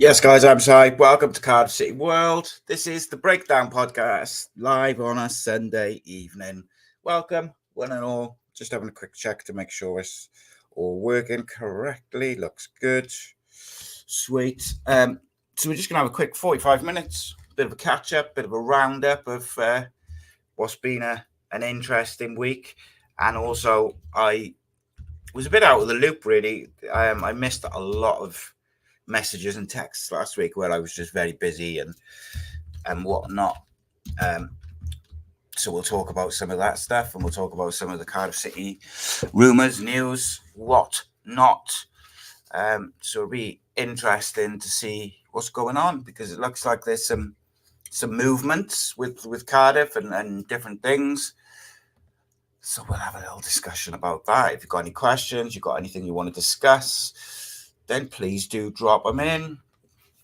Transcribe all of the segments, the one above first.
Yes, guys, I'm Si. Welcome to Cardiff City World. This is the Breakdown Podcast, live on a Sunday evening. Welcome, one and all. Just having a quick check to make sure it's all working correctly. Looks good. Sweet. So we're just going to have a quick 45 minutes, bit of a catch-up, bit of a roundup of what's been an interesting week. And also, I was a bit out of the loop, really. I missed a lot of messages and texts last week where I was just very busy and whatnot. So we'll talk about some of that stuff, and we'll talk about some of the Cardiff City rumours, news, what not. So it'll be interesting to see what's going on, because it looks like there's some movements with Cardiff and different things. So we'll have a little discussion about that. If you've got any questions, you've got anything you want to discuss, then please do drop them in.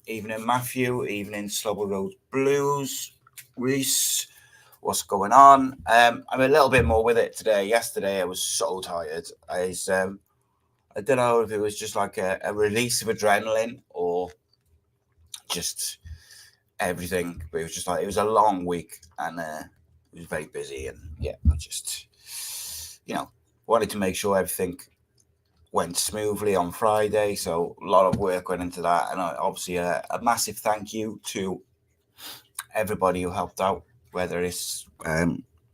Evening, Matthew. Evening, Slobber Road Blues. Reese, what's going on? I'm a little bit more with it today. Yesterday, I was so tired. I don't know if it was just like a release of adrenaline or just everything. But it was just like, it was a long week and it was very busy. And yeah, I just, wanted to make sure everything went smoothly on Friday, so a lot of work went into that, and obviously a massive thank you to everybody who helped out, whether it's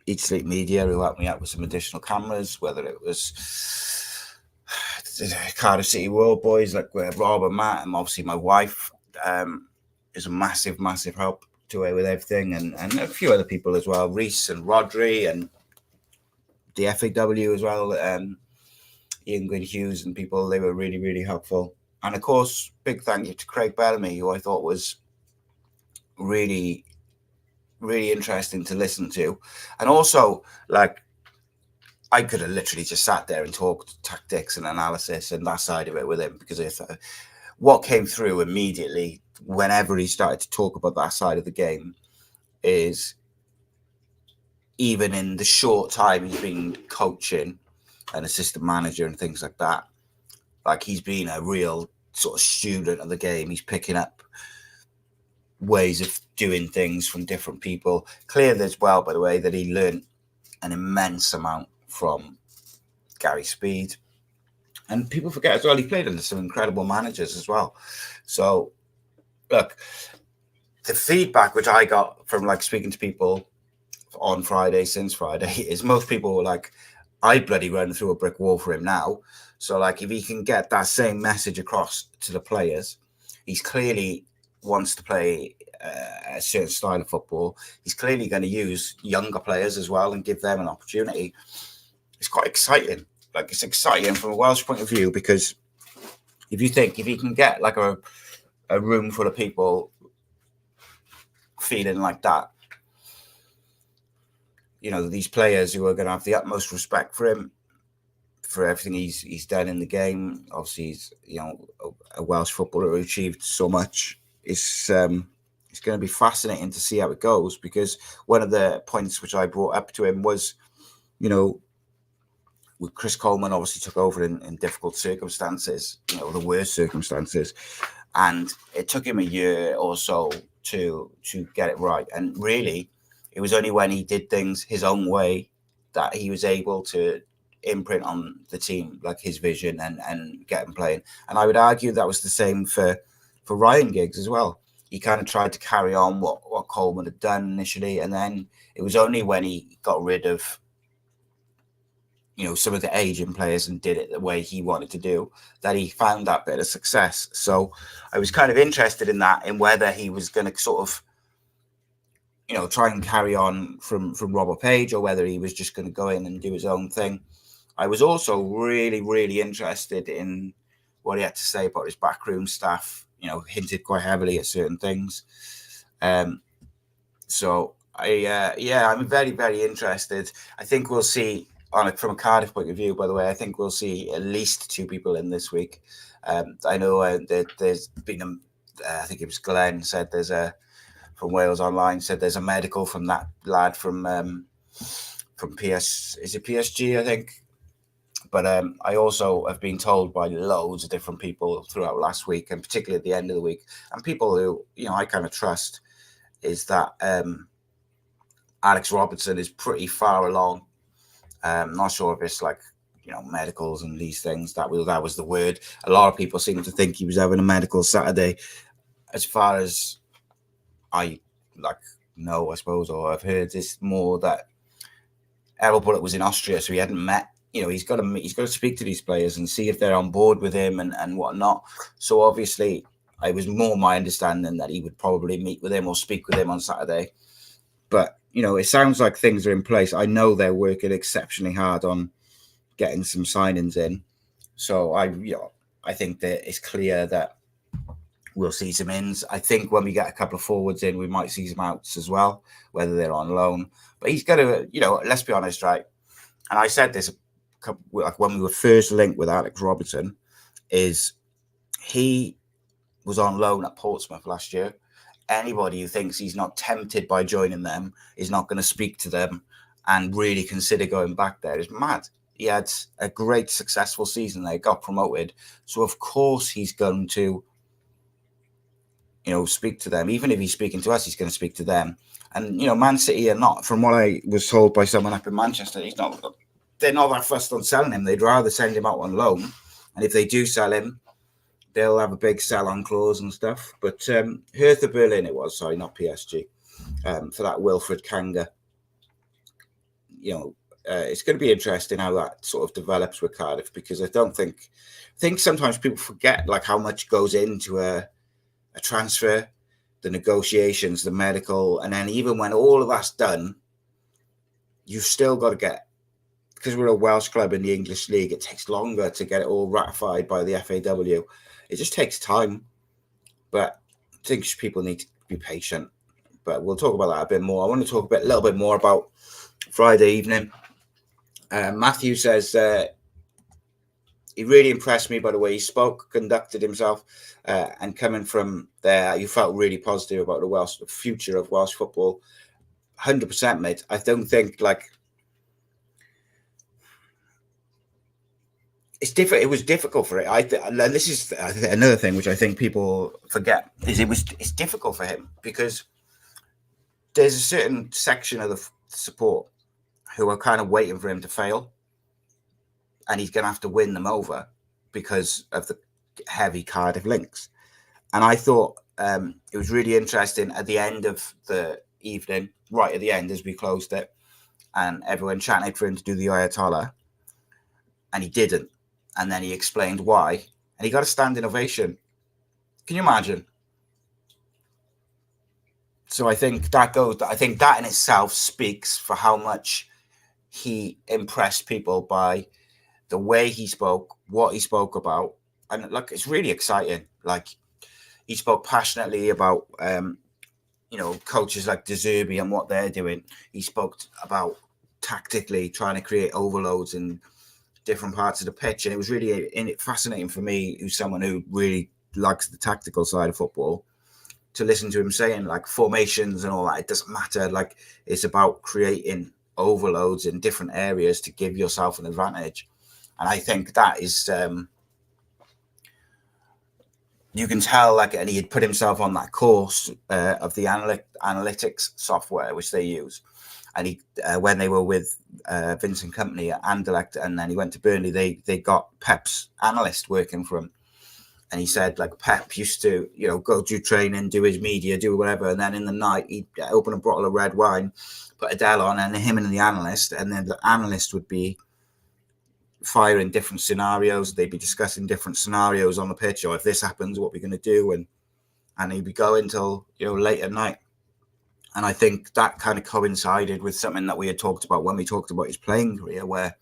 Eat Sleep Media, who helped me out with some additional cameras, whether it was Cardiff City World Boys like Rob and Matt, and obviously my wife is a massive help to her with everything, and a few other people as well, Reese and Rodri and the FAW as well, Ian Gwyn Hughes and people. They were really helpful. And of course, big thank you to Craig Bellamy, who I thought was really interesting to listen to. And also, like, I could have literally just sat there and talked tactics and analysis and that side of it with him, because what came through immediately whenever he started to talk about that side of the game is, even in the short time he's been coaching an assistant manager and things like that, like, he's been a real sort of student of the game. He's picking up ways of doing things from different people. Clear as well, by the way, that he learned an immense amount from Gary Speed. And people forget as well, he played under some incredible managers as well. So look, the feedback which I got from like speaking to people on Friday, since Friday, is most people were like, I bloody run through a brick wall for him now. So, like, if he can get that same message across to the players, he's clearly wants to play a certain style of football. He's clearly going to use younger players as well and give them an opportunity. It's quite exciting. Like, it's exciting from a Welsh point of view, because if he can get like a room full of people feeling like that, these players who are going to have the utmost respect for him, for everything he's done in the game. Obviously, he's a Welsh footballer who achieved so much. It's going to be fascinating to see how it goes, because one of the points which I brought up to him was, with Chris Coleman obviously took over in difficult circumstances, the worst circumstances, and it took him a year or so to get it right. And really, it was only when he did things his own way that he was able to imprint on the team, like his vision, and get them playing. And I would argue that was the same for Ryan Giggs as well. He kind of tried to carry on what Coleman had done initially, and then it was only when he got rid of some of the aging players and did it the way he wanted to do that he found that bit of success. So I was kind of interested in that, in whether he was going to sort of try and carry on from Robert Page, or whether he was just going to go in and do his own thing. I was also really interested in what he had to say about his backroom staff, hinted quite heavily at certain things. So I'm very interested. I think we'll see, from a Cardiff point of view, by the way, I think we'll see at least 2 people in this week. I know that there's been, I think it was Glenn said from Wales Online, said there's a medical from that lad from PS, is it PSG, I think, But I also have been told by loads of different people throughout last week, and particularly at the end of the week, and people who I kind of trust, is that Alex Robertson is pretty far along. Not sure if it's like medicals and these things. That was the word. A lot of people seem to think he was having a medical Saturday. As far as I know, I suppose, or I've heard, it's more that Errol Bullock was in Austria, so he hadn't met. He's got to speak to these players and see if they're on board with him and whatnot. So obviously, it was more my understanding that he would probably meet with him or speak with him on Saturday. But it sounds like things are in place. I know they're working exceptionally hard on getting some signings in. So I think that it's clear that we'll see some ins. I think when we get a couple of forwards in, we might see some outs as well, whether they're on loan. But he's got to, let's be honest, right? And I said this when we were first linked with Alex Robertson, is he was on loan at Portsmouth last year. Anybody who thinks he's not tempted by joining them is not going to speak to them and really consider going back there is mad. He had a great, successful season. They got promoted. So, of course, he's going to, speak to them. Even if he's speaking to us, he's going to speak to them. And, Man City are not, from what I was told by someone up in Manchester, they're not that fussed on selling him. They'd rather send him out on loan. And if they do sell him, they'll have a big sell-on clause and stuff. But Hertha Berlin it was, sorry, not PSG, for that Wilfred Kanga. It's going to be interesting how that sort of develops with Cardiff, because I think sometimes people forget how much goes into a transfer, the negotiations, the medical, and then even when all of that's done, you've still got to get, because we're a Welsh club in the English League, it takes longer to get it all ratified by the FAW. It just takes time, but I think people need to be patient. But we'll talk about that a bit more. I want to talk a little bit more about Friday evening. Matthew says he really impressed me by the way he spoke, conducted himself, and coming from there, you felt really positive about the future of Welsh football. 100%, mate. I don't think it's different. It was difficult for it. And this is another thing which I think people forget is it's difficult for him because there's a certain section of the support who are kind of waiting for him to fail, and he's going to have to win them over because of the heavy Cardiff links. And I thought it was really interesting at the end of the evening, right at the end as we closed it, and everyone chanted for him to do the Ayatollah, and he didn't. And then he explained why, and he got a standing ovation. Can you imagine? So I think that in itself speaks for how much he impressed people by the way he spoke, what he spoke about. And it's really exciting. He spoke passionately about, coaches like De Zerbi and what they're doing. He spoke about tactically trying to create overloads in different parts of the pitch. And it was really fascinating for me, who's someone who really likes the tactical side of football, to listen to him saying formations and all that. It doesn't matter. It's about creating overloads in different areas to give yourself an advantage. And I think that is, you can tell, and he had put himself on that course of the analytics software, which they use. And he, when they were with Vincent Kompany at Anderlecht, and then he went to Burnley, they got Pep's analyst working for him. And he said, Pep used to, go do training, do his media, do whatever. And then in the night, he'd open a bottle of red wine, put Adele on, and him and the analyst. And then the analyst would be firing different scenarios. They'd be discussing different scenarios on the pitch, or if this happens, what we're going to do. And he'd be going till, late at night. And I think that kind of coincided with something that we had talked about when we talked about his playing career, where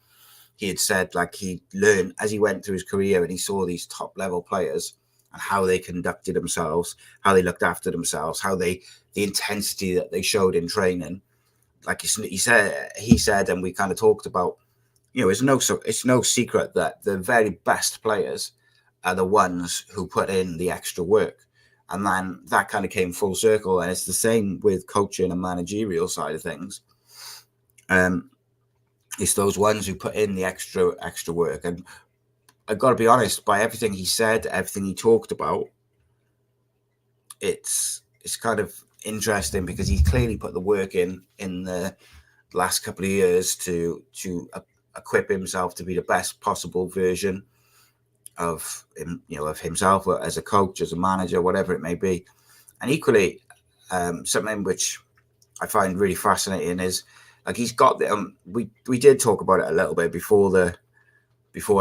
he had said he learned as he went through his career and he saw these top level players and how they conducted themselves, how they looked after themselves, the intensity that they showed in training. He said, and we kind of talked about, it's no secret that the very best players are the ones who put in the extra work. And then that kind of came full circle. And it's the same with coaching and managerial side of things. It's those ones who put in the extra work. And I've got to be honest, by everything he said, everything he talked about, it's kind of interesting because he's clearly put the work in the last couple of years to equip himself to be the best possible version of him, of himself as a coach, as a manager, whatever it may be. And equally, something which I find really fascinating is like he's got the we did talk about it a little bit before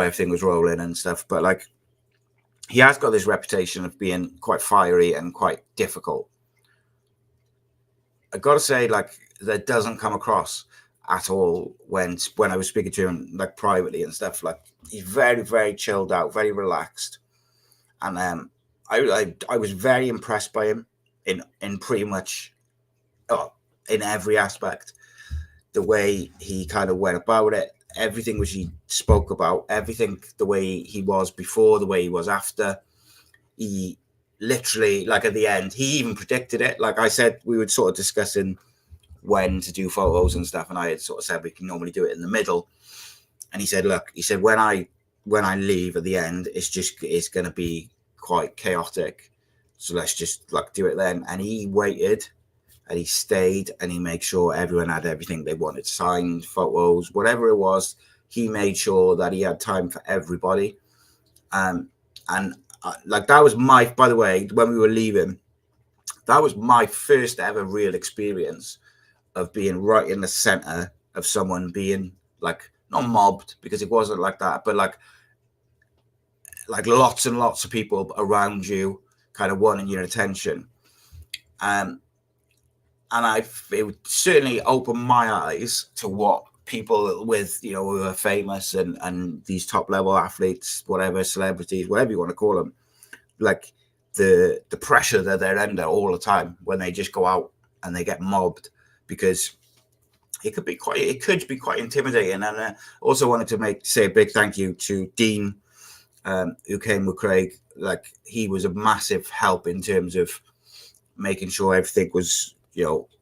everything was rolling and stuff, but like he has got this reputation of being quite fiery and quite difficult. I gotta say, like, that doesn't come across at all when I was speaking to him, like, privately and stuff. Like, he's very, very chilled out, very relaxed, and I was very impressed by him in pretty much in every aspect. The way he kind of went about it, everything which he spoke about, everything, the way he was before, the way he was after. He literally, like, at the end, he even predicted it. Like I said, we were sort of discussing when to do photos and stuff, and I had sort of said we can normally do it in the middle. And he said, look, when I leave at the end, it's going to be quite chaotic. So let's just like do it then. And he waited and he stayed and he made sure everyone had everything they wanted, signed, photos, whatever it was. He made sure that he had time for everybody. And like that was by the way, when we were leaving, that was my first ever real experience of being right in the center of someone being like, not mobbed because it wasn't like that, but like lots and lots of people around you kind of wanting your attention. And it certainly opened my eyes to what people with, who are famous and these top level athletes, whatever, celebrities, whatever you want to call them, like the pressure that they're under all the time when they just go out and they get mobbed, because it could be quite intimidating. And I also wanted to say a big thank you to Dean, who came with Craig. Like, he was a massive help in terms of making sure everything was,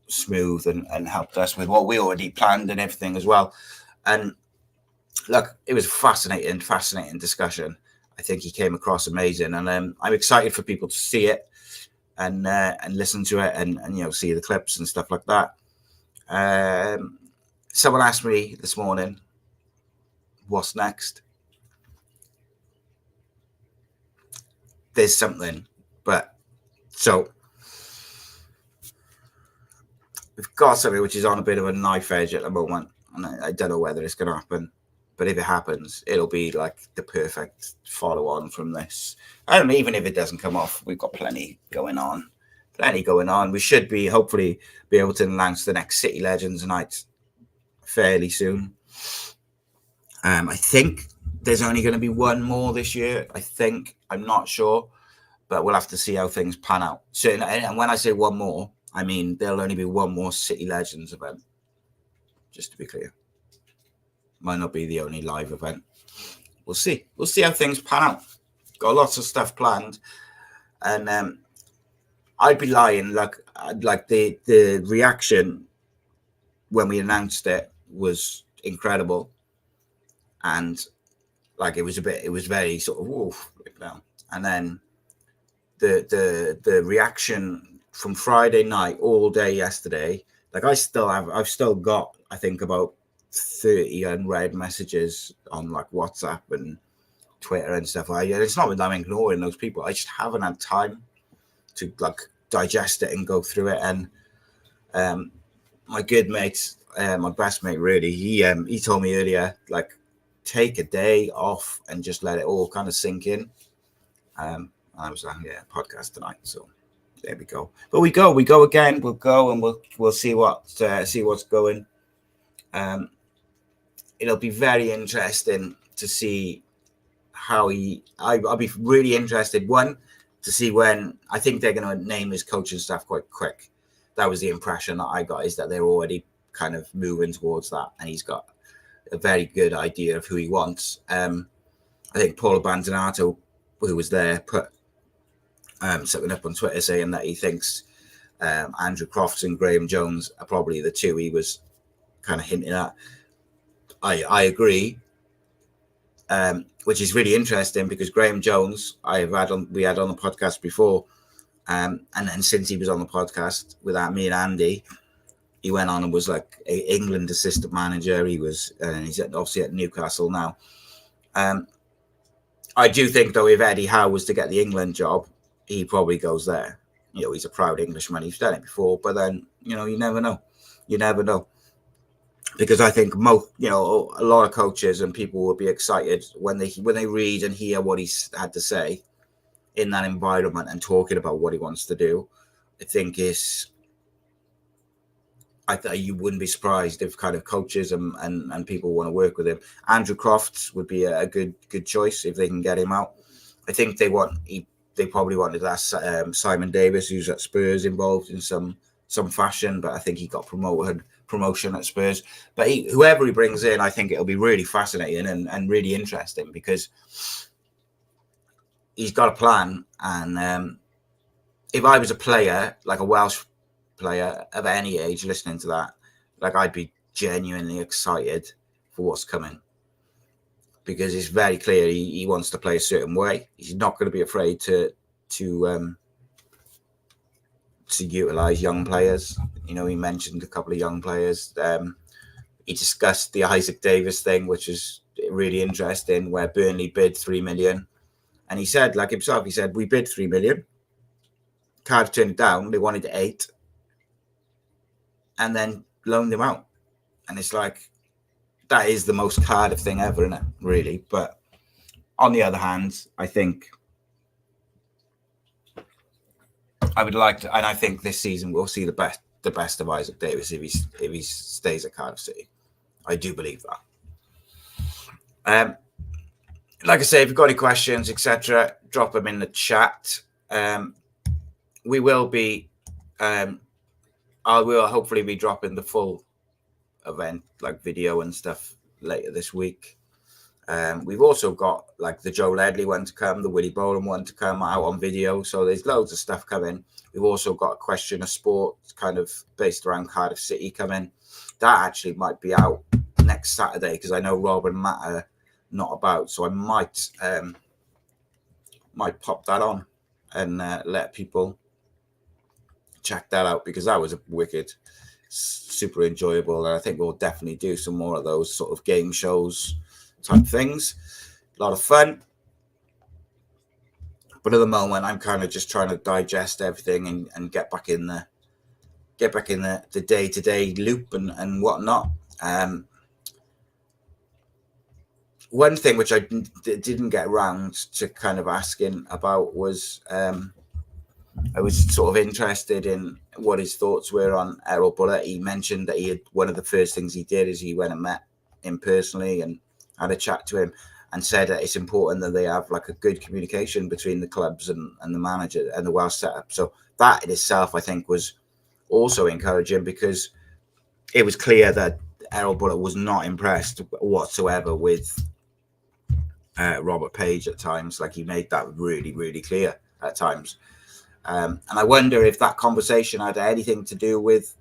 smooth, and helped us with what we already planned and everything as well. And look, it was a fascinating discussion. I think he came across amazing, and I'm excited for people to see it and listen to it and see the clips and stuff like that. Someone asked me this morning, what's next? There's something, but so we've got something which is on a bit of a knife edge at the moment, and I don't know whether it's going to happen, but if it happens, it'll be like the perfect follow on from this. I don't know, even if it doesn't come off, we've got plenty going on. We should hopefully be able to announce the next City Legends night fairly soon. I think there's only going to be one more this year. I'm not sure, but we'll have to see how things pan out. So, and when I say one more, I mean there'll only be one more City Legends event. Just to be clear, might not be the only live event. We'll see. We'll see how things pan out. Got lots of stuff planned, and I'd be lying. Like the reaction when we announced it was incredible, and like it was very sort of woof, and then the reaction from Friday night all day yesterday. Like I've still got, I think, about 30 unread messages on like WhatsApp and Twitter and stuff. It's not that I'm ignoring those people. I just haven't had time to like digest it and go through it. And my good mate, my best mate, really, he told me earlier, like, take a day off and just let it all kind of sink in. I was like, yeah, podcast tonight, so there we go. But we go again. We'll go and we'll see what's going. It'll be very interesting to see how I'll be really interested, one, to see when. I think they're going to name his coaching staff quite quick. That was the impression that I got, is that they're already kind of moving towards that, and he's got a very good idea of who he wants. I think Paul Abandonado, who was there, put something up on Twitter saying that he thinks Andrew Crofts and Graham Jones are probably the two he was kind of hinting at. I agree. Which is really interesting because Graham Jones, we had on the podcast before, and then since he was on the podcast with me and Andy, he went on and was like a England assistant manager. He's obviously at Newcastle now. I do think though, if Eddie Howe was to get the England job, he probably goes there. He's a proud Englishman. He's done it before, but then you never know. You never know. Because I think a lot of coaches and people will be excited when they read and hear what he's had to say in that environment and talking about what he wants to do. I think you wouldn't be surprised if kind of coaches and people want to work with him. Andrew Crofts would be a good choice if they can get him out. I think they probably wanted that Simon Davis, who's at Spurs, involved in some fashion, but I think he got promotion at Spurs. But whoever he brings in, I think it'll be really fascinating and really interesting because he's got a plan. And if I was a player, like a Welsh player of any age, listening to that, like I'd be genuinely excited for what's coming because it's very clear he wants to play a certain way. He's not going to be afraid to utilize young players. He mentioned a couple of young players. He discussed the Isaac Davis thing, which is really interesting, where Burnley bid 3 million. And he said, like himself, we bid 3 million. Cardiff turned it down. They wanted 8. And then loaned him out. And it's like, that is the most Cardiff thing ever, isn't it? Really. But on the other hand, I think I would like to, and I think this season we'll see the best of Isaac Davis if he stays at Cardiff City. I do believe that. Like I say, if you've got any questions, etc., drop them in the chat. We will be, I will hopefully be dropping the full event, like video and stuff, later this week. We've also got like the Joe Ledley one to come, the Willie Boland one to come out on video. So there's loads of stuff coming. We've also got a question of sport kind of based around Cardiff City coming. That actually might be out next Saturday because I know Rob and Matt are not about. So I might pop that on and let people check that out because that was a wicked, super enjoyable. And I think we'll definitely do some more of those sort of game shows type things. A lot of fun. But at the moment, I'm kind of just trying to digest everything and get back in the day-to-day loop and whatnot. One thing which I didn't get around to kind of asking about was I was sort of interested in what his thoughts were on Errol Bullett. He mentioned that one of the first things he did is he went and met him personally and had a chat to him and said that it's important that they have like a good communication between the clubs and the manager and the Welsh setup. So that in itself, I think, was also encouraging because it was clear that Errol Bullett was not impressed whatsoever with Robert Page at times. Like he made that really, really clear at times. And I wonder if that conversation had anything to do with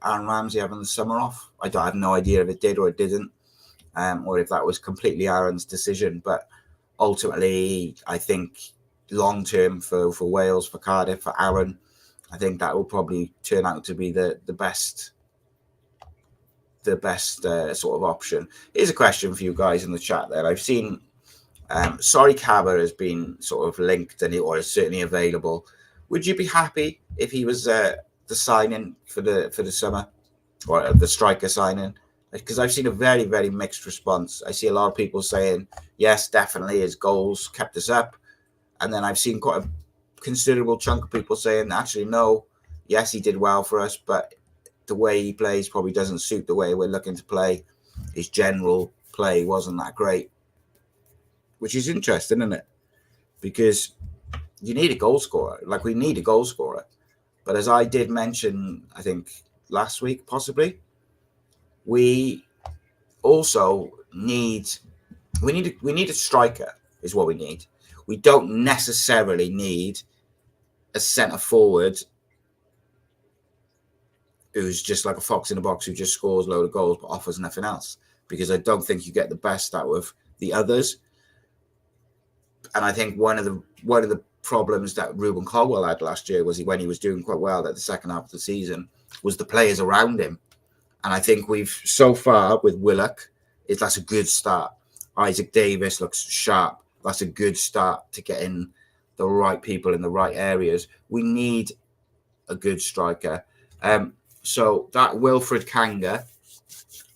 Aaron Ramsey having the summer off. I have no idea if it did or it didn't. Or if that was completely Aaron's decision. But ultimately, I think long-term for Wales, for Cardiff, for Aaron, I think that will probably turn out to be the best sort of option. Here's a question for you guys in the chat there. I've seen Sorry Cabba has been sort of linked or is certainly available. Would you be happy if he was the signing for the summer or the striker signing? Because I've seen a very, very mixed response. I see a lot of people saying, yes, definitely his goals kept us up. And then I've seen quite a considerable chunk of people saying, actually, no, yes, he did well for us, but the way he plays probably doesn't suit the way we're looking to play. His general play wasn't that great, which is interesting, isn't it? Because you need a goal scorer. Like, we need a goal scorer. But as I did mention, I think last week, possibly, we also need a striker is what we need. We don't necessarily need a centre forward who's just like a fox in a box who just scores a load of goals but offers nothing else. because I don't think you get the best out of the others. And I think one of the problems that Ruben Colwell had last year was when he was doing quite well at the second half of the season was the players around him. And I think we've so far with Willock, that's a good start. Isaac Davis looks sharp. That's a good start to getting the right people in the right areas. We need a good striker. So that Wilfred Kanga,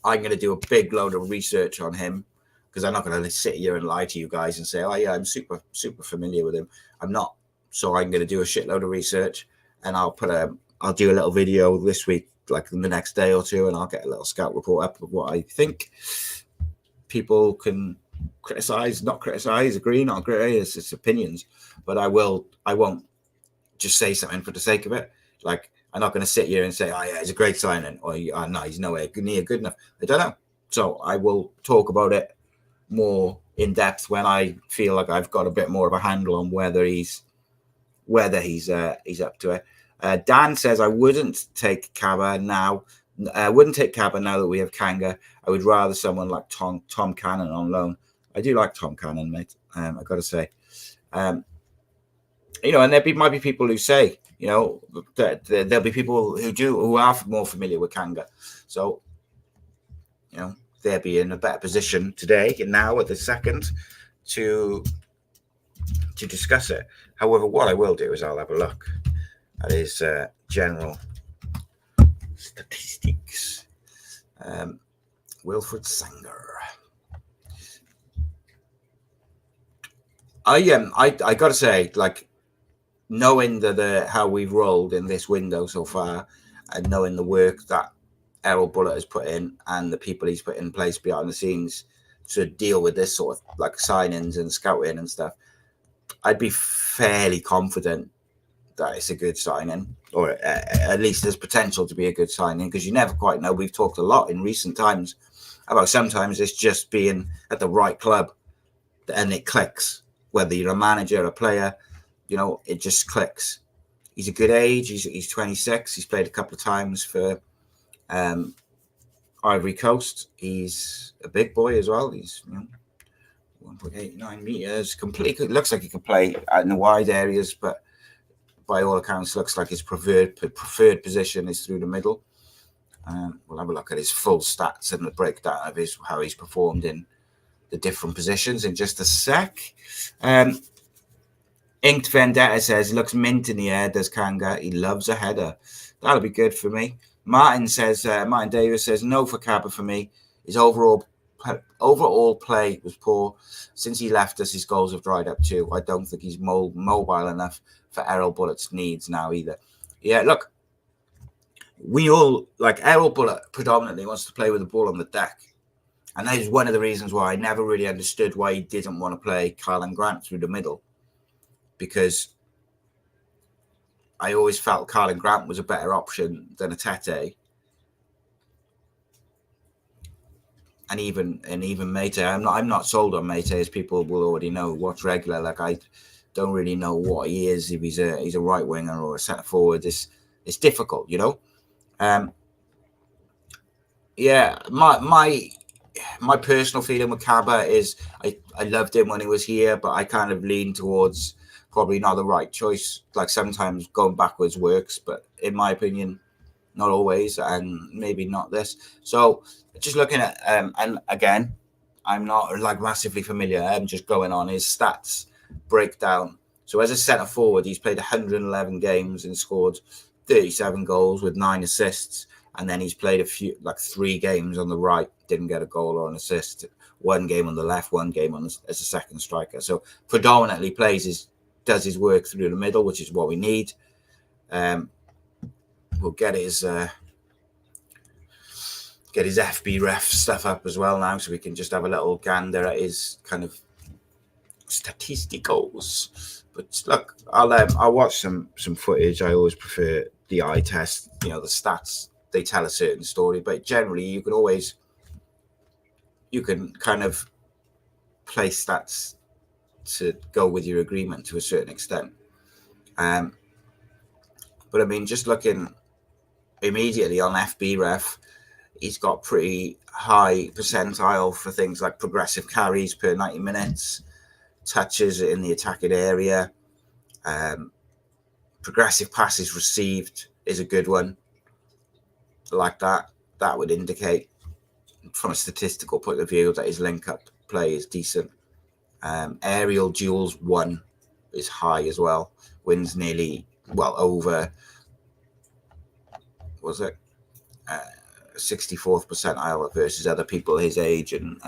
I'm going to do a big load of research on him, because I'm not going to sit here and lie to you guys and say, oh yeah, I'm super familiar with him. I'm not. So I'm going to do a shitload of research, and I'll do a little video this week, like in the next day or two, and I'll get a little scout report up of what I think. People can criticize, not criticize, agree, not agree. It's opinions, but I won't just say something for the sake of it. Like, I'm not going to sit here and say, oh yeah, it's a great signing, or oh, no, he's nowhere near good enough. I don't know. So I will talk about it more in depth when I feel like I've got a bit more of a handle on whether he's up to it. Dan says, I wouldn't take Kaba now. I wouldn't take Kaba now that we have Kanga. I would rather someone like Tom Cannon on loan. I do like Tom Cannon, mate. I've got to say. And there might be people who say, that there'll be people who are more familiar with Kanga. So, they'll be in a better position today, now at the second, to discuss it. However, what I will do is I'll have a look at his general statistics. Wilfred Sanger. I got to say, like, knowing how we've rolled in this window so far, and knowing the work that Errol Bullitt has put in and the people he's put in place behind the scenes to deal with this sort of like signings and scouting and stuff, I'd be fairly confident that it's a good signing, or at least there's potential to be a good signing, because you never quite know. We've talked a lot in recent times about sometimes it's just being at the right club and it clicks, whether you're a manager, a player, it just clicks. He's a good age. He's 26. He's played a couple of times for Ivory Coast. He's a big boy as well. He's 1.89 meters. Completely looks like he can play in the wide areas, but by all accounts, looks like his preferred position is through the middle. We'll have a look at his full stats and the breakdown of how he's performed in the different positions in just a sec. Inked Vendetta says, looks mint in the air, does Kanga. He loves a header. That'll be good for me. Martin Davis says, no for Kaba for me. His overall play was poor. Since he left us, his goals have dried up too. I don't think he's mobile enough for Errol Bullitt's needs now either. Yeah, look, we all, like, Errol Bullitt predominantly wants to play with the ball on the deck. And that is one of the reasons why I never really understood why he didn't want to play Karlan Grant through the middle. Because I always felt Karlan Grant was a better option than a Tete. And even Mate. I'm not sold on Mate, as people will already know. Watch regular. Like, I don't really know what he is, if he's a right winger or a centre forward. It's difficult, Yeah, my personal feeling with Kaba is I loved him when he was here, but I kind of lean towards probably not the right choice. Like, sometimes going backwards works, but in my opinion, not always, and maybe not this. So just looking at and again, I'm not like massively familiar. I'm just going on his stats breakdown. So as a centre forward, he's played 111 games and scored 37 goals with 9 assists. And then he's played 3 games on the right, didn't get a goal or an assist. 1 game on the left, 1 game as a second striker. So predominantly does his work through the middle, which is what we need. We'll get his FB ref stuff up as well now, so we can just have a little gander at his kind of statisticals. But look, I'll watch some footage. I always prefer the eye test. The stats, they tell a certain story, but generally you can kind of play stats to go with your agreement to a certain extent. But I mean, just looking immediately on FB ref, he's got pretty high percentile for things like progressive carries per 90 minutes, touches in the attacking area, progressive passes received is a good one. Like that would indicate from a statistical point of view that his link-up play is decent. Aerial duels won is high as well. Wins nearly, over, was it 64th percentile versus other people his age and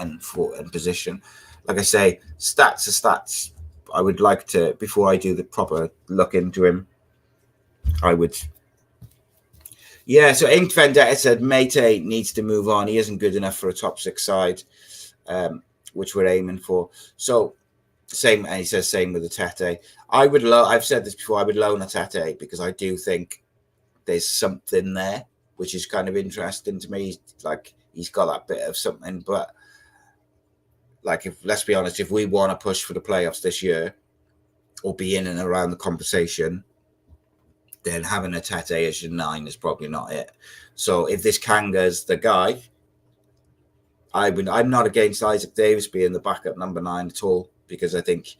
position. Like I say, stats are stats. I would like to, before I do the proper look into him, I would. Yeah, so Inked Vendetta said Mate needs to move on. He isn't good enough for a top 6 side, which we're aiming for. So same, and he says same with the Tete. I've said this before, I would loan a Tete because I do think there's something there, which is kind of interesting to me. Like, he's got that bit of something, but like, let's be honest, if we want to push for the playoffs this year or be in and around the conversation, then having a Tete as your 9 is probably not it. So if this Kanga's the guy, I'm not against Isaac Davis being the backup number 9 at all, because I think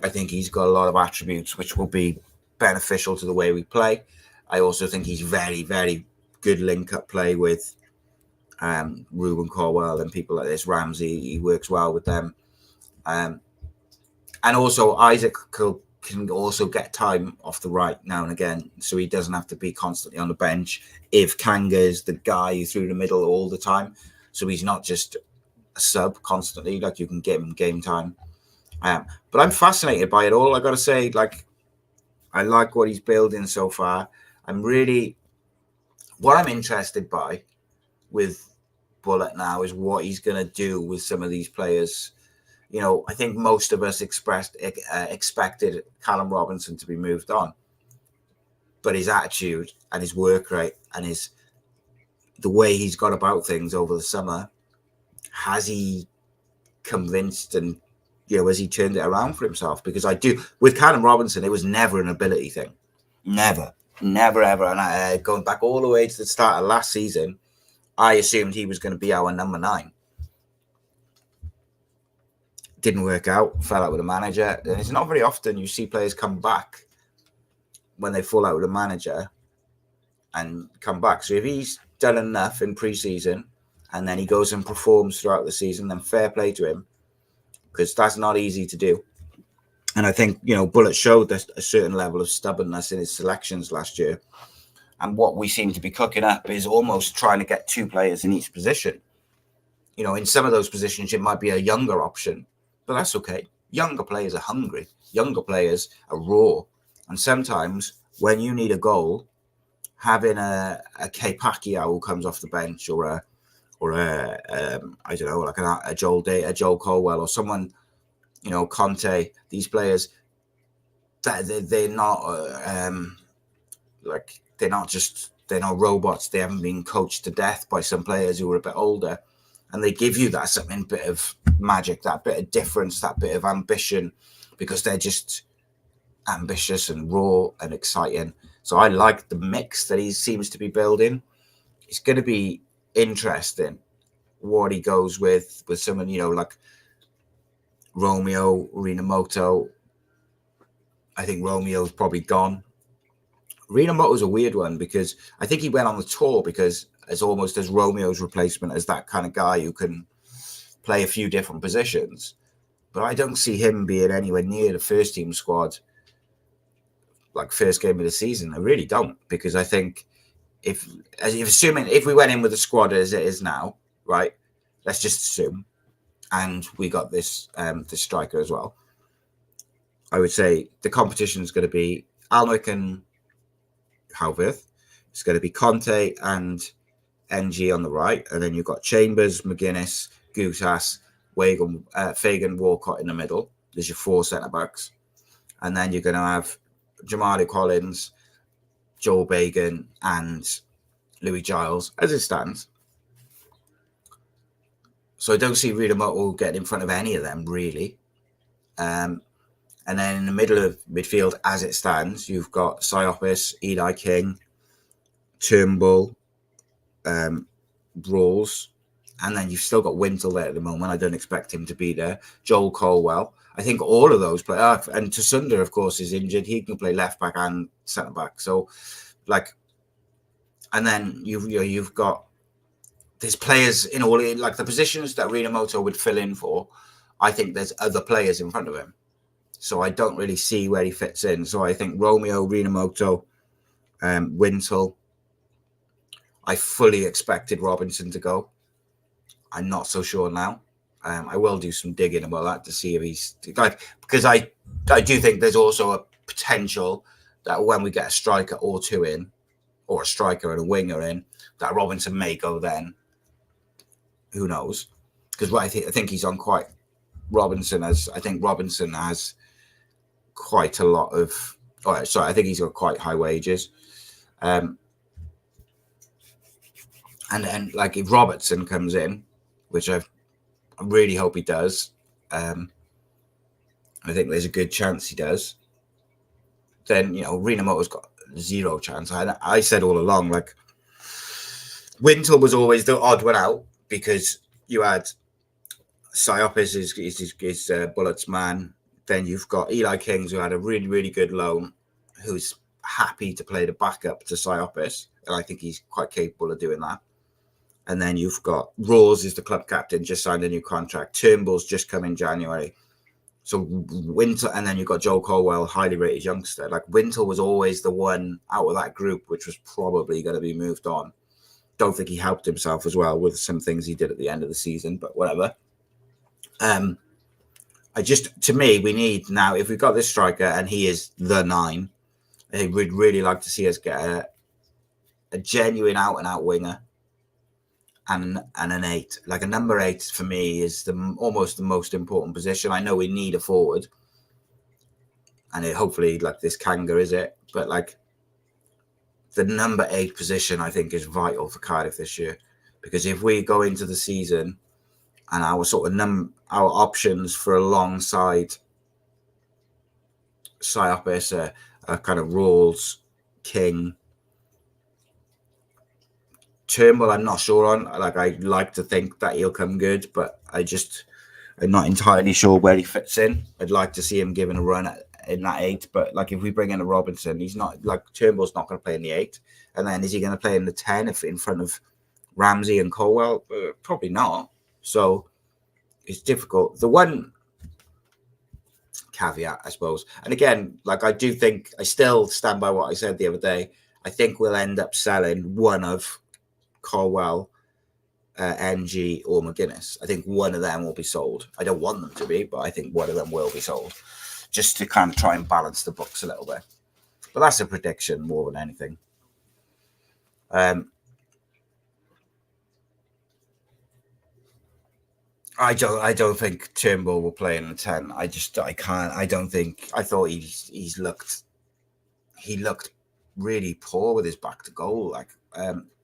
he's got a lot of attributes which will be beneficial to the way we play. I also think he's very, very good link-up play with Ruben Corwell and people like this. Ramsey, he works well with them. And also Isaac can also get time off the right now and again, so he doesn't have to be constantly on the bench if Kanga is the guy who through the middle all the time. So he's not just a sub constantly, like you can give him game time. But I'm fascinated by it all. I got to say, like, I like what he's building so far. What I'm interested by with Bullet now is what he's going to do with some of these players. You know, I think most of us expected Callum Robinson to be moved on, but his attitude and his work rate and the way he's gone about things over the summer, has he convinced and, has he turned it around for himself? Because with Callum Robinson, it was never an ability thing. Never, ever. And going back all the way to the start of last season, I assumed he was going to be our number 9. Didn't work out, fell out with a manager. And it's not very often you see players come back when they fall out with a manager and come back. So if he's done enough in pre-season and then he goes and performs throughout the season, then fair play to him, because that's not easy to do. And I think, Bullet showed a certain level of stubbornness in his selections last year. And what we seem to be cooking up is almost trying to get 2 players in each position. In some of those positions, it might be a younger option, but that's okay. Younger players are hungry. Younger players are raw. And sometimes when you need a goal, having a K Pacquiao who comes off the bench, or a I don't know, like a Joel Colwell, or someone, Conte, these players, they're not they're not robots. They haven't been coached to death by some players who are a bit older, and they give you that something bit of magic, that bit of difference, that bit of ambition, because they're just ambitious and raw and exciting. So I like the mix that he seems to be building. It's going to be interesting what he goes with someone, like Romeo Rinamoto. I think Romeo's probably gone. Rinamoto's a weird one, because I think he went on the tour because as almost as Romeo's replacement, as that kind of guy who can play a few different positions. But I don't see him being anywhere near the first team squad, like first game of the season. I really don't, because I think if we went in with the squad as it is now, right? Let's just assume, and we got this striker as well. I would say the competition is going to be Alnwick and Halveth. It's going to be Conte and NG on the right, and then you've got Chambers, McGuinness, Gutas, Fagan, Walcott in the middle. There's your 4 centre backs, and then you're going to have Jamali Collins, Joel Bagan, and Louis Giles as it stands. So I don't see Rinamoto getting in front of any of them, really. And then in the middle of midfield, as it stands, you've got Siopis, Eli King, Turnbull, roles. And then you've still got Wintle there at the moment. I don't expect him to be there. Joel Colwell. I think all of those players, and Tsunda, of course, is injured. He can play left back and centre back. So, like, and then you've got there's players in all like the positions that Rinamoto would fill in for. I think there's other players in front of him, so I don't really see where he fits in. So I think Romeo, Rinamoto, Wintle. I fully expected Robinson to go. I'm not so sure now. I will do some digging about that to see if he's like, because I do think there's also a potential that when we get a striker or two in, or a striker and a winger in, that Robinson may go then. Who knows? Because I think he's on quite. I think Robinson has quite a lot of. Oh, sorry, I think he's got quite high wages. And then, like, if Robertson comes in, which I really hope he does, I think there's a good chance he does. Then, Rinamoto's got zero chance. I said all along, like, Wintle was always the odd one out because you had Siopis is Bullett's man. Then you've got Eli Kings, who had a really, really good loan, who's happy to play the backup to Siopis. And I think he's quite capable of doing that. And then you've got Rawls is the club captain, just signed a new contract. Turnbull's just come in January. So Wintle, and then you've got Joel Colwell, highly rated youngster. Like, Wintle was always the one out of that group, which was probably going to be moved on. Don't think he helped himself as well with some things he did at the end of the season, but whatever. To me, we need now, if we've got this striker and he is the 9, we'd really like to see us get a genuine out-and-out winger and an 8. Like, a number 8 for me is almost the most important position. I know we need a forward, and hopefully, like, this Kanga is it, but like, the number 8 position I think is vital for Cardiff this year, because if we go into the season and our sort of our options for alongside Siopis are kind of Rawls, King, Turnbull, I'm not sure on. Like, I'd like to think that he'll come good, but I'm not entirely sure where he fits in. I'd like to see him given a run in that 8, but like, if we bring in a Robinson, he's not, like, Turnbull's not going to play in the 8, and then is he going to play in the 10 if in front of Ramsey and Colwell? Probably not. So it's difficult. The one caveat, I suppose, and again, like, I still stand by what I said the other day. I think we'll end up selling one of Colwell, NG, or McGuinness. I think one of them will be sold. I don't want them to be, but I think one of them will be sold, just to kind of try and balance the books a little bit. But that's a prediction more than anything. I don't think Turnbull will play in the 10. I can't. I don't think. I thought he looked really poor with his back to goal. Like,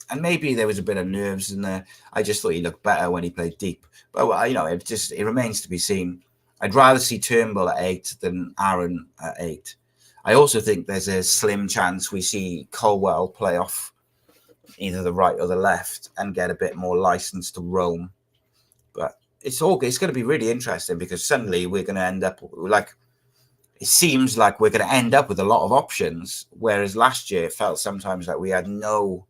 and maybe there was a bit of nerves in there. I just thought he looked better when he played deep. But it remains to be seen. I'd rather see Turnbull at 8 than Aaron at 8. I also think there's a slim chance we see Colwell play off either the right or the left and get a bit more license to roam. But it's going to be really interesting, because suddenly we're going to end up like, it seems like we're going to end up with a lot of options, whereas last year it felt sometimes like we had no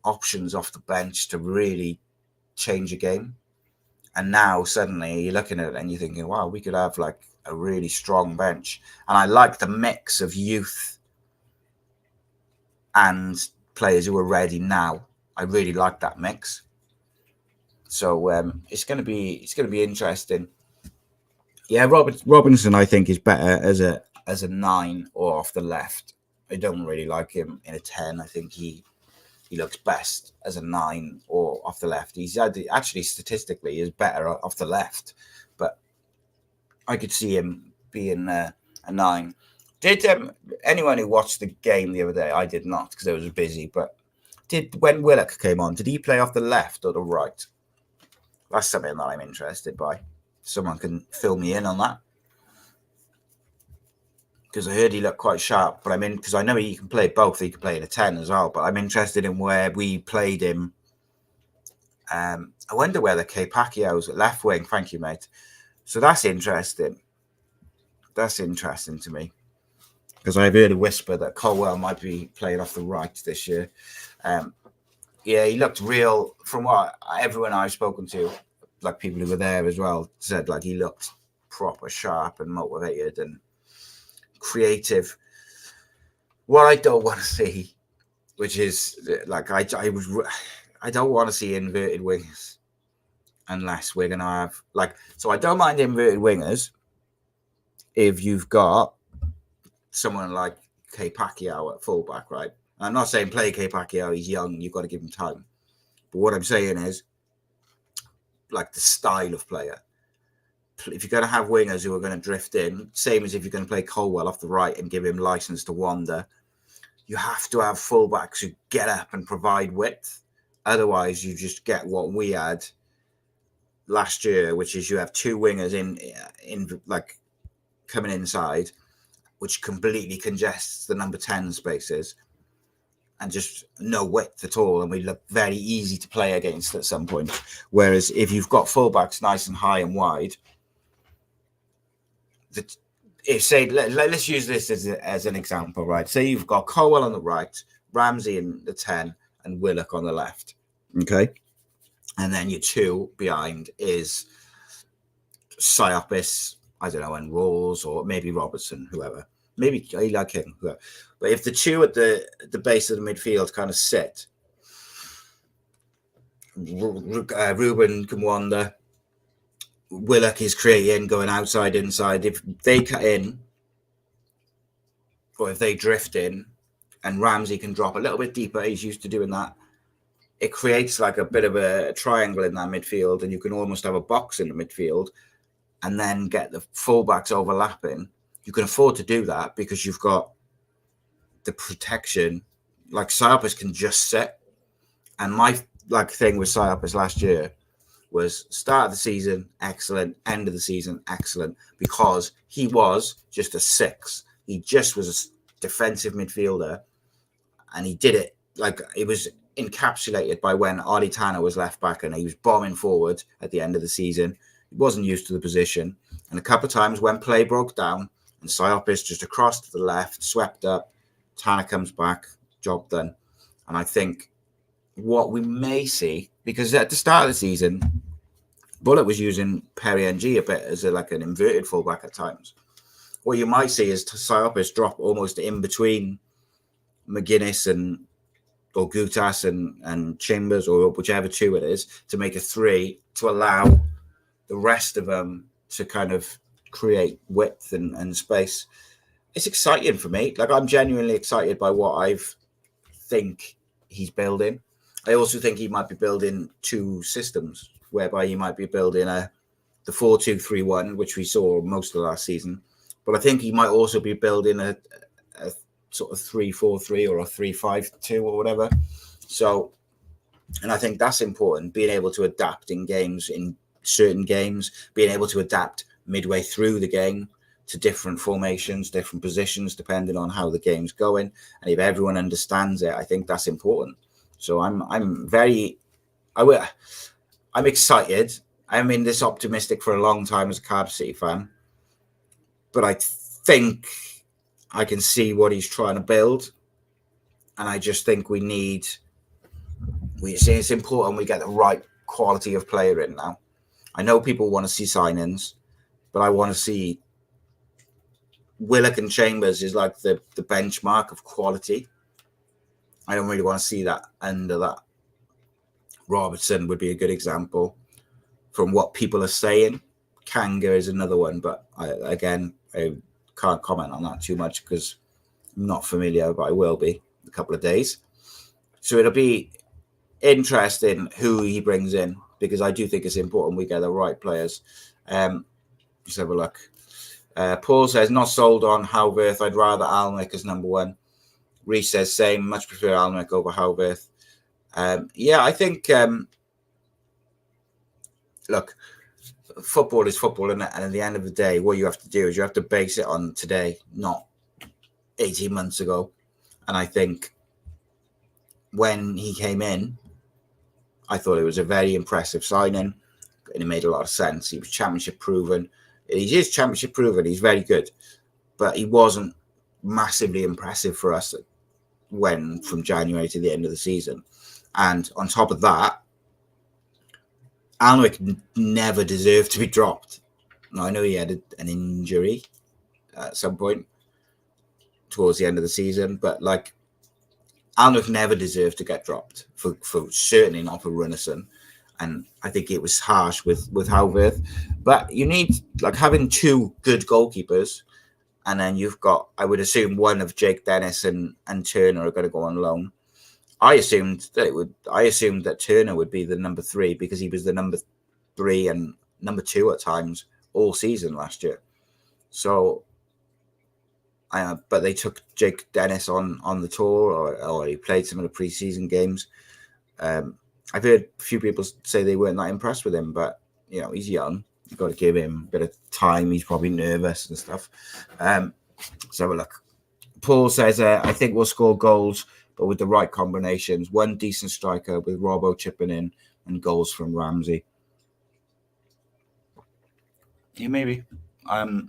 options off the bench to really change a game. And now suddenly you're looking at it and you're thinking, wow, we could have like a really strong bench. And I like the mix of youth and players who are ready now. I really like that mix. So it's going to be interesting. Yeah, Robinson, I think, is better as a 9 or off the left. I don't really like him in a 10. I think he looks best as a 9 or off the left. He's actually statistically is better off the left, but I could see him being a 9. Did anyone who watched the game the other day? I did not, because I was busy. But when Willock came on, did he play off the left or the right? That's something that I'm interested by. Someone can fill me in on that, because I heard he looked quite sharp. But because I know he can play both. He can play in a 10 as well. But I'm interested in where we played him I wonder whether K Pacquiao's at left wing. Thank you, mate. So that's interesting. That's interesting to me, because I've heard a whisper that Colwell might be playing off the right this year. Yeah, he looked real. From what everyone I've spoken to, like people who were there as well, said like he looked proper sharp and motivated and creative. What I don't want to see, which is like I don't want to see inverted wingers unless we're gonna have like. So I don't mind inverted wingers if you've got someone like K Pacquiao at fullback, right? I'm not saying play K Pacquiao, he's young, you've got to give him time. But what I'm saying is, like, the style of player. If you're going to have wingers who are going to drift in, same as if you're going to play Colwell off the right and give him license to wander, you have to have fullbacks who get up and provide width. Otherwise, you just get what we had last year, which is you have two wingers in like coming inside, which completely congests the number 10 spaces and just no width at all. And we look very easy to play against at some point. Whereas if you've got fullbacks nice and high and wide, let's use this as an example, right? Say you've got Colwell on the right, Ramsey in the 10, and Willock on the left. Okay. And then your two behind is Siopis, I don't know, and Rawls, or maybe Robertson, whoever. Maybe I like him. But if the two at the base of the midfield kind of sit, Ruben can wander, Willock is creating, going outside, inside. If they cut in, or if they drift in, and Ramsey can drop a little bit deeper, he's used to doing that, it creates like a bit of a triangle in that midfield, and you can almost have a box in the midfield, and then get the fullbacks overlapping. You can afford to do that because you've got the protection. Like Siopis can just sit. And my thing with Siopis last year was start of the season, excellent. End of the season, excellent. Because he was just a 6. He just was a defensive midfielder. And he did it like it was encapsulated by when Adi Tanner was left back and he was bombing forward at the end of the season. He wasn't used to the position. And a couple of times when play broke down, and Siopis just across to the left, swept up, Tanner comes back, job done. And I think what we may see, because at the start of the season, Bullock was using Perry NG a bit as an inverted fullback at times. What you might see is Siopis drop almost in between McGuinness or Gutas and Chambers, or whichever two it is, to make a 3 to allow the rest of them to kind of create width and space. It's exciting for me. Like, I'm genuinely excited by what I think he's building. I also think he might be building 2 systems, whereby he might be building the 4-2-3-1, which we saw most of last season. But I think he might also be building a sort of 3-4-3 or a 3-5-2 or whatever. So, and I think that's important, being able to adapt in games, in certain games, being able to adapt midway through the game to different formations, different positions, depending on how the game's going. And if everyone understands it, I think that's important. So I'm excited. I've been this optimistic for a long time as a Cardiff City fan, but I think I can see what he's trying to build. And I just think it's important we get the right quality of player in now. I know people want to see signings, but I want to see Willock and Chambers is like the benchmark of quality. I don't really want to see that under that. Robertson would be a good example from what people are saying. Kanga is another one, but I can't comment on that too much because I'm not familiar, but I will be in a couple of days. So it'll be interesting who he brings in, because I do think it's important we get the right players. Let's have a look. Paul says, not sold on Howverth. I'd rather Alnwick as number 1. Reece says, same. Much prefer Alnwick over Howverth. I think, look, football is football, isn't it? And at the end of the day, what you have to do is you have to base it on today, not 18 months ago. And I think when he came in, I thought it was a very impressive signing, and it made a lot of sense. He was championship proven. He is championship proven. He's very good, but he wasn't massively impressive for us when from January to the end of the season. And on top of that, Alnwick never deserved to be dropped. Now, I know he had an injury at some point towards the end of the season, but like Alnwick never deserved to get dropped for certainly not for Runnison. And I think it was harsh with Howworth. But you need like having two good goalkeepers, and then you've got, I would assume, one of Jake Dennis and Turner are going to go on loan. I assumed that Turner would be the number 3 because he was the number 3 and number 2 at times all season last year. So, but they took Jake Dennis on the tour, or he played some of the preseason games. I've heard a few people say they weren't that impressed with him, but you know, he's young. You've got to give him a bit of time. He's probably nervous and stuff. So look, Paul says, I think we'll score goals, but with the right combinations. One decent striker with Robbo chipping in and goals from Ramsey. Yeah, maybe. I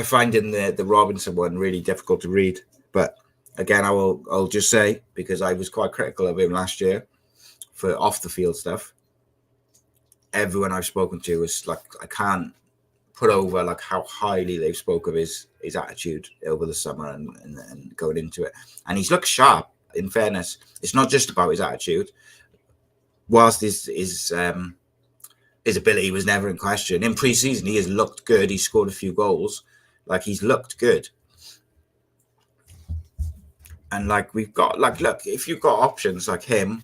find in the Robinson one really difficult to read, but again, I'll just say, because I was quite critical of him last year for off the field stuff. Everyone I've spoken to is like, I can't put over like how highly they've spoke of his attitude over the summer and going into it. And he's looked sharp, in fairness. It's not just about his attitude. Whilst his ability was never in question, in pre-season he has looked good. He scored a few goals. Like, he's looked good. And like, we've got, like, look, if you've got options like him,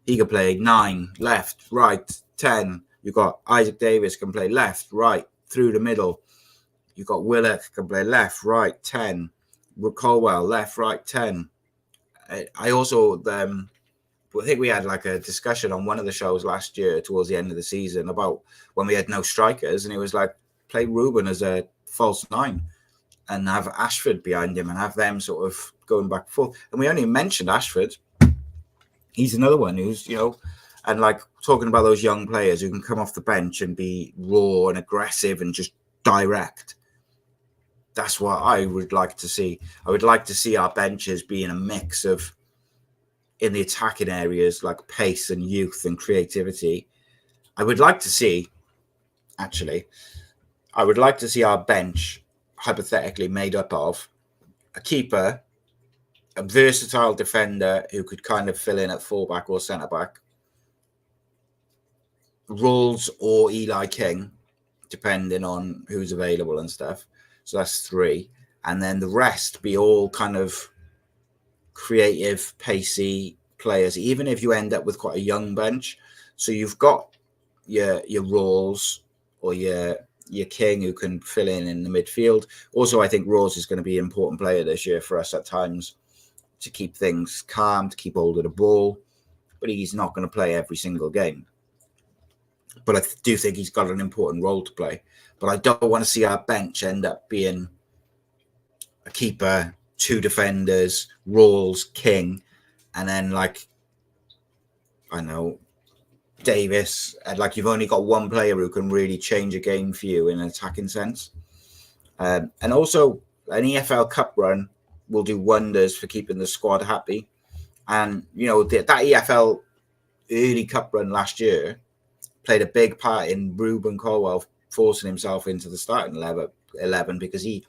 he can play 9, left, right, 10. You've got Isaac Davis can play left, right, through the middle. You've got Willock can play left, right, 10. Colwell, left, right, 10. I also, I think we had like a discussion on one of the shows last year towards the end of the season about when we had no strikers, and it was like, play Ruben as a false 9 and have Ashford behind him and have them sort of going back and forth. And we only mentioned Ashford. He's another one who's, you know, and like talking about those young players who can come off the bench and be raw and aggressive and just direct. That's what I would like to see. I would like to see our benches being a mix of, in the attacking areas, like pace and youth and creativity. I would like to see our bench hypothetically made up of a keeper, a versatile defender who could kind of fill in at fullback or centre back, Rawls or Eli King, depending on who's available and stuff. So that's 3. And then the rest be all kind of creative, pacey players, even if you end up with quite a young bench. So you've got your Rawls or your King who can fill in the midfield. Also, I think Rawls is going to be an important player this year for us at times to keep things calm, to keep hold of the ball. But he's not going to play every single game. But I do think he's got an important role to play. But I don't want to see our bench end up being a keeper, 2 defenders, Rawls, King, and then like, I don't know, Davis. And like, you've only got one player who can really change a game for you in an attacking sense. And also, an EFL Cup run will do wonders for keeping the squad happy. And, you know, that EFL early Cup run last year played a big part in Ruben Colwell forcing himself into the starting 11 because he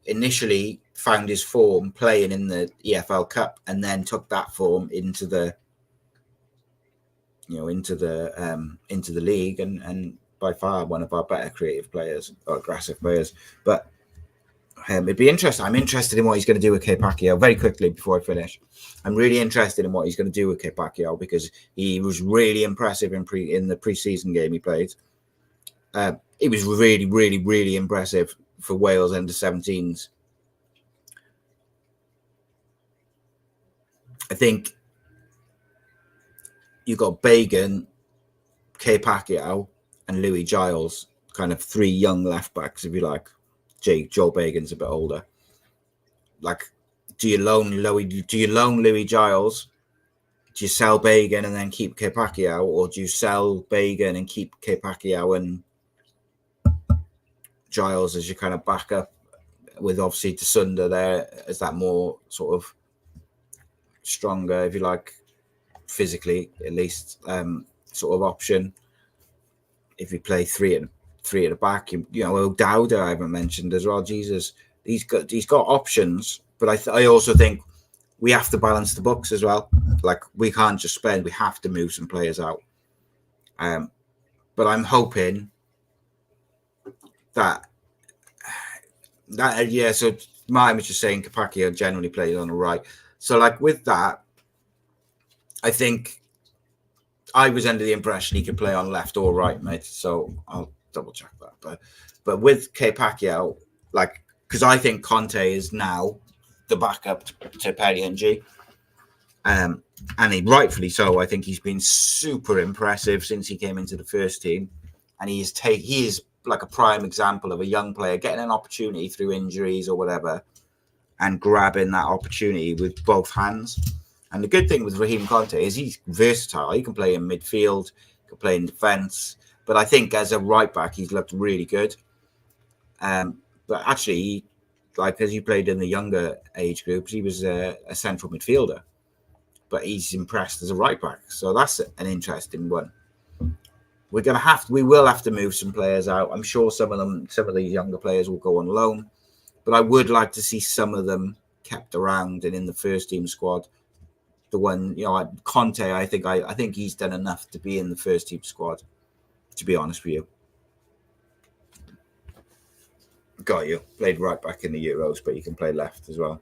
initially found his form playing in the EFL Cup and then took that form into the league and by far one of our better creative players or aggressive players. But it'd be interesting. I'm interested in what he's going to do with K Pacquiao. Very quickly before I finish, I'm really interested in what he's going to do with K Pacquiao because he was really impressive in the preseason game he played. He was really, really, really impressive for Wales under 17s. I think you got Bagan, K Pacquiao, and Louis Giles, kind of 3 young left backs, if you like. Joe Bagan's a bit older. Like, do you loan Louis Giles do you sell Bagan and then keep Pacquiao, or do you sell Bagan and keep Pacquiao and Giles as your kind of backup, with obviously Tsunda there as that more sort of stronger, if you like, physically at least, sort of option. If you play three at the back, you know, Dowda I haven't mentioned as well. Jesus, he's got options, but I also think we have to balance the books as well. Like, we can't just spend; we have to move some players out. But I'm hoping that yeah. So Martin was just saying Pacquiao generally plays on the right. So like with that, I think I was under the impression he could play on left or right, mate. So I'll double check that. But with Pacquiao, like, because I think Conte is now the backup to Petty and G. And he rightfully so. I think he's been super impressive since he came into the first team, and he is like a prime example of a young player getting an opportunity through injuries or whatever, and grabbing that opportunity with both hands. And the good thing with Raheem Conte is he's versatile. He can play in midfield, he can play in defence. But I think as a right back, he's looked really good. But actually, like, as he played in the younger age groups, he was a central midfielder. But he's impressed as a right back. So that's an interesting one. We will have to move some players out. I'm sure some of these younger players will go on loan. But I would like to see some of them kept around and in the first team squad. The one, you know, Conte, I think he's done enough to be in the first team squad, to be honest with you. Got you. Played right back in the Euros, but you can play left as well.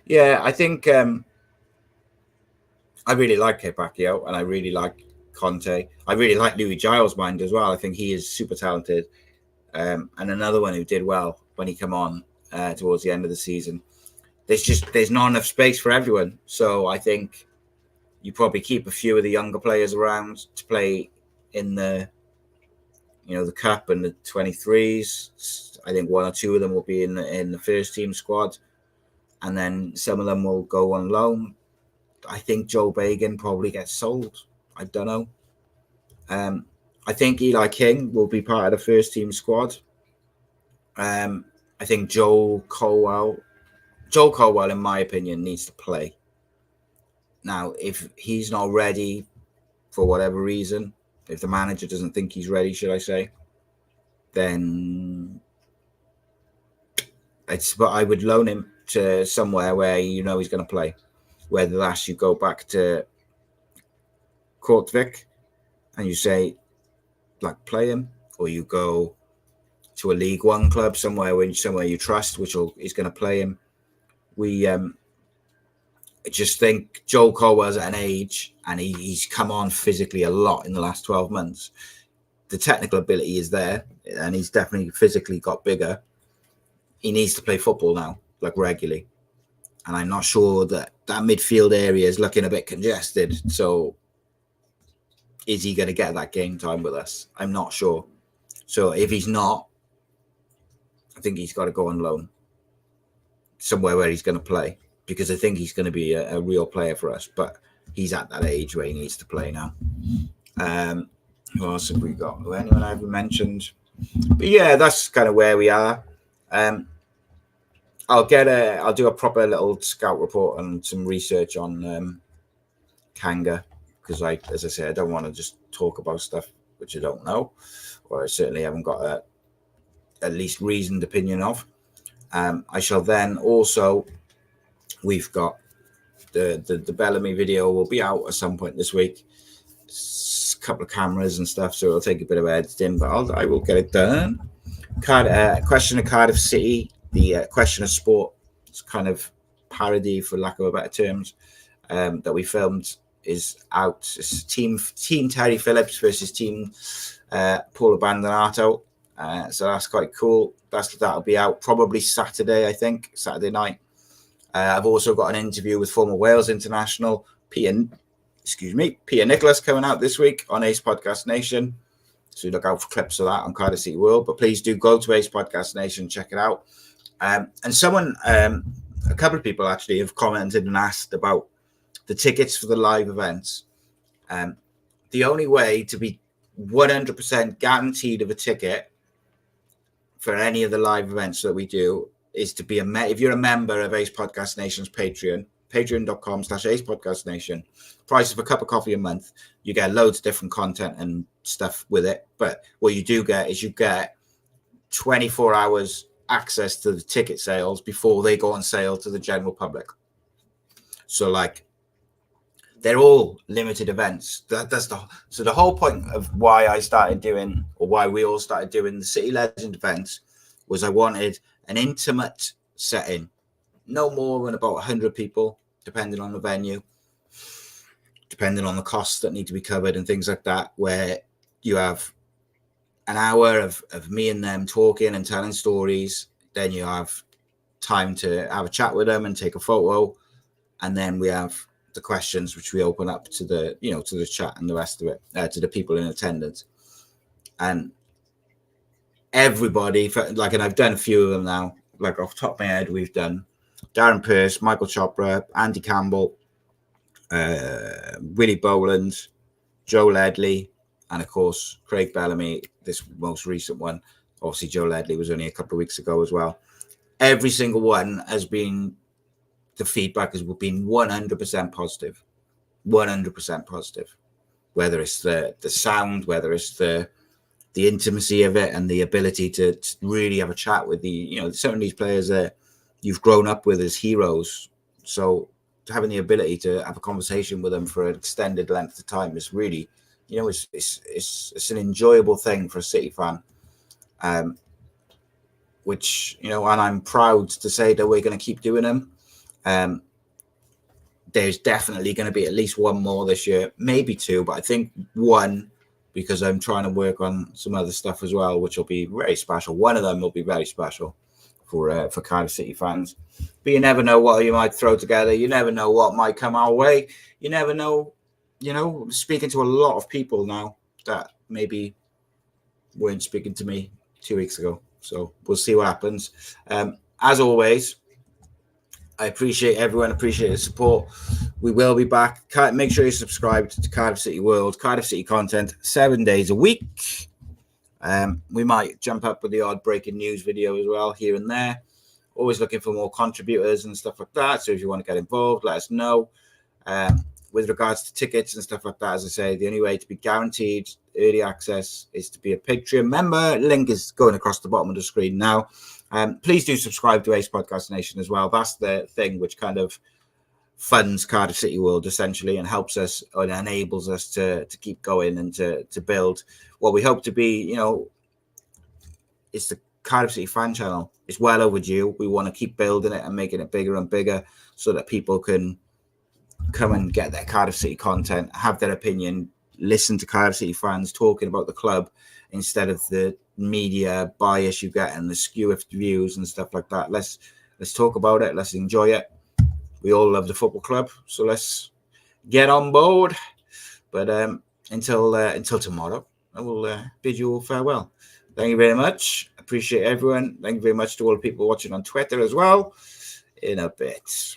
Yeah, I think I really like Pacquiao, and I really like Conte. I really like Louis Giles' mind as well. I think he is super talented. And another one who did well when he came on towards the end of the season. There's not enough space for everyone. So I think you probably keep a few of the younger players around to play in the cup and the 23s. I think one or two of them will be in the first team squad, and then some of them will go on loan. I think Joe Bagan probably gets sold. I don't know. I think Eli King will be part of the first team squad. I think Joel Colwell, in my opinion, needs to play. Now, if he's not ready for whatever reason, if the manager doesn't think he's ready, should I say, then but I would loan him to somewhere where you know he's going to play. Whether that's you go back to Kortrijk and you say, like, play him, or you go to a League One club somewhere you trust, which is going to play him. I just think Joel Colwell's at an age, and he's come on physically a lot in the last 12 months. The technical ability is there, and he's definitely physically got bigger. He needs to play football now, like, regularly. And I'm not sure that midfield area is looking a bit congested. So is he going to get that game time with us? I'm not sure. So if he's not, I think he's got to go on loan somewhere where he's going to play, because I think he's going to be a real player for us. But he's at that age where he needs to play now. Who else have we got? Anyone I haven't mentioned? But yeah, that's kind of where we are. I'll do a proper little scout report and some research on Kanga, because as I say, I don't want to just talk about stuff which I don't know, or I certainly haven't got a at least reasoned opinion of. I shall then also, we've got the Bellamy video will be out at some point this week. A couple of cameras and stuff, so it'll take a bit of editing, but I will get it done. Question of Cardiff City, the question of sport, it's kind of parody, for lack of a better terms, that we filmed is out. It's team Terry Phillips versus team Paul Abbandonato. So that's quite cool. That'll be out probably Saturday, I think, Saturday night. I've also got an interview with former Wales international Pia Nicholas coming out this week on Ace Podcast Nation. So look out for clips of that on Cardiff City World. But please do go to Ace Podcast Nation, check it out. And someone, a couple of people actually have commented and asked about the tickets for the live events. The only way to be 100% guaranteed of a ticket for any of the live events that we do is to be if you're a member of Ace Podcast Nation's Patreon, patreon.com/Ace Podcast Nation. Price of a cup of coffee a month. You get loads of different content and stuff with it. But what you do get is you get 24 hours access to the ticket sales before they go on sale to the general public. So like, they're all limited events. So the whole point of why I started doing, or why we all started doing the City Legend events, was I wanted an intimate setting, no more than about 100 people, depending on the venue, depending on the costs that need to be covered and things like that, where you have an hour of me and them talking and telling stories. Then you have time to have a chat with them and take a photo. And then we have the questions, which we open up to the, to the chat and the rest of it, to the people in attendance. And everybody, and I've done a few of them now, like off the top of my head, we've done Darren Pearce, Michael Chopra, Andy Campbell, Willie Boland, Joe Ledley, and of course, Craig Bellamy, this most recent one. Obviously, Joe Ledley was only a couple of weeks ago as well. Every single one has been, the feedback has been 100% positive. 100% positive. Whether it's the sound, whether it's the intimacy of it and the ability to really have a chat with some of these players that you've grown up with as heroes. So having the ability to have a conversation with them for an extended length of time is really, it's an enjoyable thing for a City fan. Which, and I'm proud to say that we're going to keep doing them. There's definitely going to be at least one more this year, maybe two, but I think one, because I'm trying to work on some other stuff as well, which will be very special. One of them will be very special for Cardiff City fans. But you never know what you might throw together. You never know what might come our way. You never know. I'm speaking to a lot of people now that maybe weren't speaking to me 2 weeks ago. So we'll see what happens. As always, I appreciate everyone, appreciate the support. We will be back. Make sure you subscribe to Cardiff City World, Cardiff City content 7 days a week. We might jump up with the odd breaking news video as well here and there. Always looking for more contributors and stuff like that. So if you want to get involved, let us know. With regards to tickets and stuff like that, as I say, the only way to be guaranteed early access is to be a Patreon member. Link is going across the bottom of the screen now. Please do subscribe to Ace Podcast Nation as well. That's the thing which kind of funds Cardiff City World essentially and helps us and enables us to keep going and to build what we hope to be, it's the Cardiff City fan channel. It's well overdue. We want to keep building it and making it bigger and bigger so that people can come and get their Cardiff City content, have their opinion, listen to Cardiff City fans talking about the club instead of the media bias you get and the skewed views and stuff like that. Let's talk about it. Let's enjoy it. We all love the football club, so let's get on board. But until tomorrow, I will bid you all farewell. Thank you very much. Appreciate everyone. Thank you very much to all the people watching on Twitter as well. In a bit.